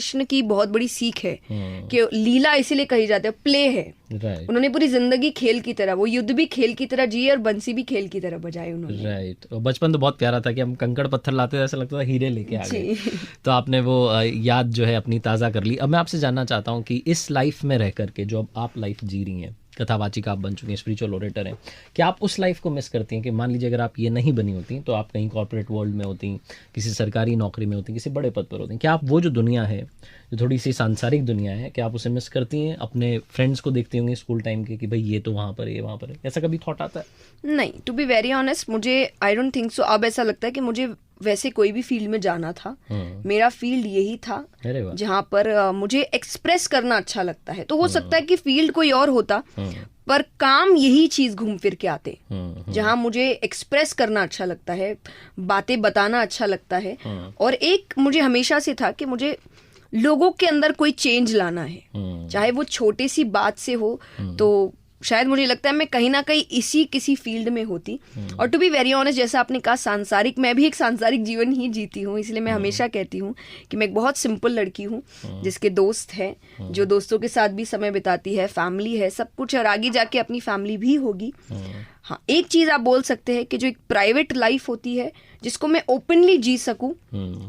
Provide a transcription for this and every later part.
कृष्ण की बहुत बड़ी सीख है कि लीला इसीलिए कही जाती है, प्ले है। उन्होंने पूरी जिंदगी खेल की तरह, वो युद्ध भी खेल की तरह जिए और बंसी भी खेल की तरह बजाए उन्होंने। राइट। बचपन तो बहुत प्यारा था कि हम कंकड़ पत्थर लाते थे, ऐसा लगता था हीरे लेके आ गए। तो आपने वो याद जो है अपनी ताज़ा कर ली। अब मैं आपसे जानना चाहता हूँ कि इस लाइफ में रह करके जो अब आप लाइफ जी रही हैं, कथावाचिक आप बन चुकी हैं, स्पिरिचुअल ओरेटर हैं, क्या आप उस लाइफ को मिस करती हैं कि मान लीजिए अगर आप ये नहीं बनी होती तो आप कहीं कॉर्पोरेट वर्ल्ड में होती, किसी सरकारी नौकरी में होती, किसी बड़े पद पर होती, क्या आप वो जो दुनिया है, जो थोड़ी सी सांसारिक दुनिया है, क्या आप उसे मिस करती हैं? अपने फ्रेंड्स को देखती होंगी स्कूल टाइम के कि भाई ये तो वहाँ पर है, ये वहाँ पर है, ऐसा कभी थॉट आता है? नहीं, टू बी वेरी ऑनेस्ट, मुझे आई डोंट थिंक सो। अब ऐसा लगता है कि मुझे वैसे कोई भी फील्ड में जाना था, मेरा फील्ड यही था जहाँ पर मुझे एक्सप्रेस करना अच्छा लगता है। तो हो सकता है कि फील्ड कोई और होता, पर काम यही चीज घूम फिर के आते, जहाँ मुझे एक्सप्रेस करना अच्छा लगता है, बातें बताना अच्छा लगता है। और एक मुझे हमेशा से था कि मुझे लोगों के अंदर कोई चेंज लाना है, चाहे वो छोटी सी बात से हो। तो शायद मुझे लगता है मैं कहीं ना कहीं इसी किसी फील्ड में होती। और टू बी वेरी ऑनेस्ट, जैसा आपने कहा सांसारिक, मैं भी एक सांसारिक जीवन ही जीती हूँ। इसलिए मैं हमेशा कहती हूँ कि मैं एक बहुत सिंपल लड़की हूँ जिसके दोस्त हैं, जो दोस्तों के साथ भी समय बिताती है, फैमिली है, सब कुछ, और आगे जाके अपनी फैमिली भी होगी। हाँ, एक चीज आप बोल सकते हैं कि जो एक प्राइवेट लाइफ होती है जिसको मैं ओपनली जी सकूं,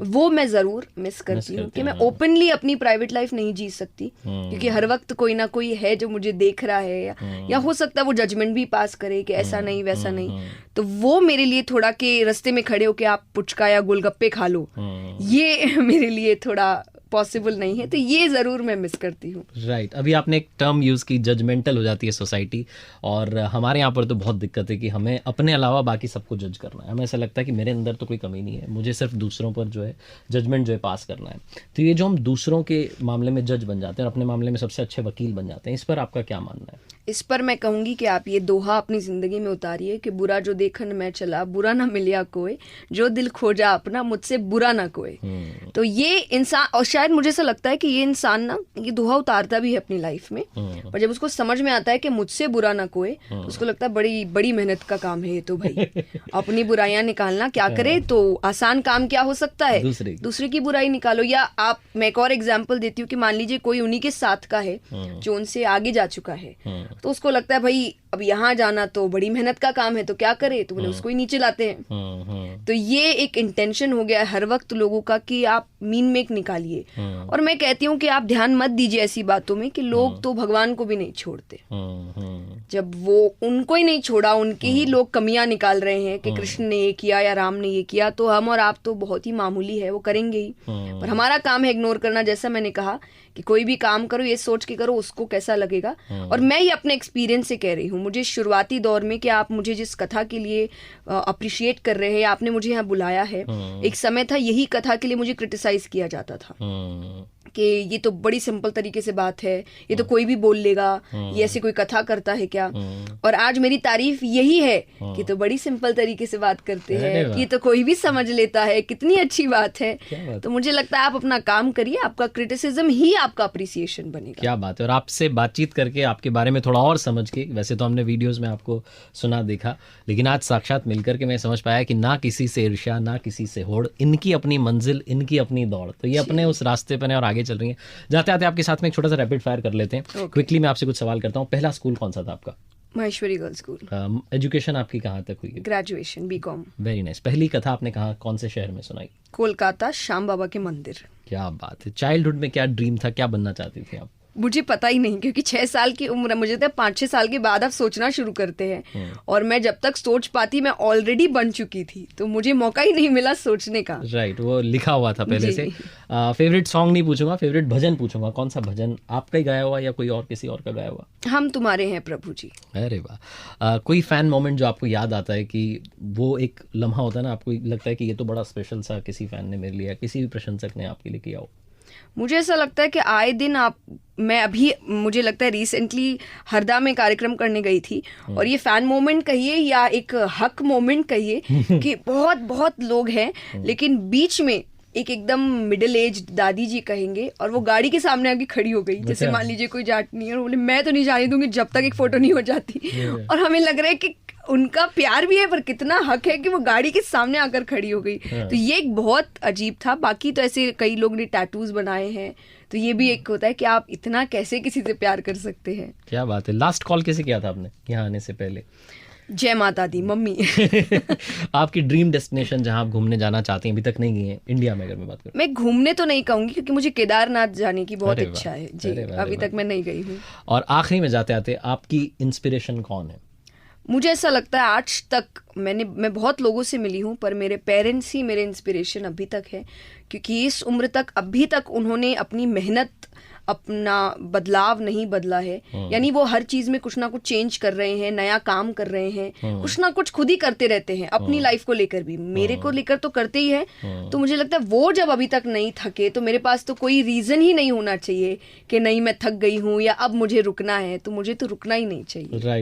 वो मैं जरूर मिस करती हूँ कि मैं ओपनली अपनी प्राइवेट लाइफ नहीं जी सकती, क्योंकि हर वक्त कोई ना कोई है जो मुझे देख रहा है, या हो सकता है वो जजमेंट भी पास करे कि ऐसा नहीं वैसा नहीं। तो वो मेरे लिए थोड़ा के रास्ते में खड़े हो के आप पुचका या गोलगप्पे खा लो, ये मेरे लिए थोड़ा पॉसिबल नहीं है। तो ये ज़रूर मैं मिस करती हूँ। राइट। अभी आपने एक टर्म यूज़ की, जजमेंटल हो जाती है सोसाइटी, और हमारे यहाँ पर तो बहुत दिक्कत है कि हमें अपने अलावा बाकी सबको जज करना है। हमें ऐसा लगता है कि मेरे अंदर तो कोई कमी नहीं है, मुझे सिर्फ दूसरों पर जो है जजमेंट जो है पास करना है। तो ये जो हम दूसरों के मामले में जज बन जाते हैं और अपने मामले में सबसे अच्छे वकील बन जाते हैं, इस पर आपका क्या मानना है? इस पर मैं कहूँगी कि आप ये दोहा अपनी ज़िंदगी में उतारिए कि बुरा जो देखन मैं चला, बुरा ना मिलिया कोई, जो दिल खोजा अपना, मुझसे बुरा ना कोई। तो ये इंसान, और शायद मुझे ऐसा लगता है कि ये इंसान ना ये दोहा उतारता भी है अपनी लाइफ में, पर जब उसको समझ में आता है कि मुझसे बुरा ना कोई, तो उसको लगता है बड़ी बड़ी मेहनत का काम है ये तो भाई, अपनी बुराइयां निकालना क्या करे, तो आसान काम क्या हो सकता है, दूसरे की बुराई निकालो। या आप, मैं एक और एग्जाम्पल देती हूँ कि मान लीजिए कोई उन्हीं के साथ का है जो उनसे आगे जा चुका है, तो उसको लगता है भाई अब यहाँ जाना तो बड़ी मेहनत का काम है, तो क्या करे, तो बोले उसको ही नीचे लाते हैं। तो ये एक इंटेंशन हो गया है हर वक्त लोगों का कि आप मीन मेक निकालिए। और मैं कहती हूँ कि आप ध्यान मत दीजिए ऐसी बातों में कि लोग तो भगवान को भी नहीं छोड़ते। जब वो उनको ही नहीं छोड़ा, उनके ही लोग कमियां निकाल रहे हैं कि कृष्ण ने ये किया या राम ने ये किया, तो हम और आप तो बहुत ही मामूली है, वो करेंगे ही। पर हमारा काम है इग्नोर करना। जैसा मैंने कहा कि कोई भी काम करो ये सोच के करो उसको कैसा लगेगा। और मैं ये अपने एक्सपीरियंस से कह रही हूँ, मुझे शुरुआती दौर में कि आप मुझे जिस कथा के लिए अप्रिशिएट कर रहे हैं, आपने मुझे यहाँ बुलाया है, एक समय था यही कथा के लिए मुझे क्रिटिसाइज किया जाता था कि ये तो बड़ी सिंपल तरीके से बात है, ये तो कोई भी बोल लेगा, ये ऐसी कोई कथा करता है क्या। और आज मेरी तारीफ यही है कि तो बड़ी सिंपल तरीके से बात करते हैं, ये तो कोई भी समझ लेता है, कितनी अच्छी बात है। तो मुझे लगता है आप अपना काम करिए, आपका क्रिटिसिज्म ही आपका अप्रिसिएशन बनेगा। क्या बात है। और आपसे बातचीत करके, आपके बारे में थोड़ा और समझ के, वैसे तो हमने वीडियोस में आपको सुना देखा, लेकिन आज साक्षात मिलकर के मैं समझ पाया कि ना किसी से ईर्ष्या, ना किसी से होड़, इनकी अपनी मंजिल, इनकी अपनी दौड़। तो ये अपने उस रास्ते पर है और आगे चल रही है। जाते आते आपके साथ में एक छोटा सा रैपिड फायर कर लेते हैं। क्विकली मैं आपसे कुछ सवाल करता हूँ। पहला स्कूल कौन सा था आपका? Maheshwari girls school. एजुकेशन आपकी कहाँ तक हुई? Graduation BCom. Very nice. पहली कथा आपने कहाँ, कौन से शहर में सुनाई? कोलकाता, श्याम बाबा के मंदिर। क्या बात है। चाइल्डहुड में क्या ड्रीम था, क्या बनना चाहती थी आप? मुझे पता ही नहीं, क्योंकि 6 साल की उम्र, मुझे तो 5-6 साल के बाद आप सोचना शुरू करते हैं, और मैं जब तक सोच पाती मैं ऑलरेडी बन चुकी थी, तो मुझे मौका ही नहीं मिला सोचने का। राइट, वो लिखा हुआ था पहले से। फेवरेट सॉन्ग नहीं पूछूंगा, फेवरेट भजन पूछूंगा। कौन सा भजन आपका ही गाया हुआ या कोई और किसी और का गाया हुआ? हम तुम्हारे हैं प्रभु जी। अरे वाह। कोई फैन मोमेंट जो आपको याद आता है कि वो एक लम्हा होता है ना, आपको लगता है कि ये तो बड़ा स्पेशल सा किसी फैन ने मेरे लिए, किसी भी प्रशंसक ने आपके लिए किया हो? मुझे ऐसा लगता है कि आए दिन मैं अभी, मुझे लगता है रिसेंटली हरदा में कार्यक्रम करने गई थी, और ये फैन मोमेंट कहिए या एक हक मोमेंट कहिए कि बहुत बहुत लोग हैं, लेकिन बीच में एकदम मिडिल एज दादी जी कहेंगे, और वो गाड़ी के सामने आके खड़ी हो गई, जैसे मान लीजिए कोई जाटनी है, और बोले मैं तो नहीं जाने दूंगी जब तक एक फोटो नहीं हो जाती। और हमें लग रहा है कि उनका प्यार भी है, पर कितना हक है कि वो गाड़ी के सामने आकर खड़ी हो गई। तो ये एक बहुत अजीब था। बाकी तो ऐसे कई लोग ने टैटूज बनाए हैं, तो ये भी एक होता है कि आप इतना कैसे किसी से प्यार कर सकते हैं। क्या बात है। लास्ट कॉल कैसे किया था आपने यहाँ आने से पहले? जय माता दी मम्मी। आपकी ड्रीम डेस्टिनेशन जहाँ आप घूमने जाना चाहती हैं, अभी तक नहीं गई हैं इंडिया में, अगर मैं बात करूँ? मैं घूमने तो नहीं कहूंगी, क्योंकि मुझे केदारनाथ जाने की बहुत अरे वाह, इच्छा है जी। अरे वाह, अभी अरे तक मैं नहीं गई हूँ। और आखिरी में जाते आते आपकी इंस्पिरेशन कौन है? मुझे ऐसा लगता है आज तक मैं बहुत लोगों से मिली हूँ, पर मेरे पेरेंट्स ही मेरे इंस्पिरेशन अभी तक है, क्योंकि इस उम्र तक अभी तक उन्होंने अपनी मेहनत, अपना बदलाव नहीं बदला है। यानी वो हर चीज में कुछ ना कुछ चेंज कर रहे हैं, नया काम कर रहे हैं, कुछ ना कुछ खुद ही करते रहते हैं अपनी लाइफ को लेकर भी, मेरे को लेकर तो करते ही है। तो मुझे लगता है वो जब अभी तक नहीं थके, तो मेरे पास तो कोई रीजन ही नहीं होना चाहिए कि नहीं मैं थक गई हूँ या अब मुझे रुकना है, तो मुझे तो रुकना ही नहीं चाहिए। राइट।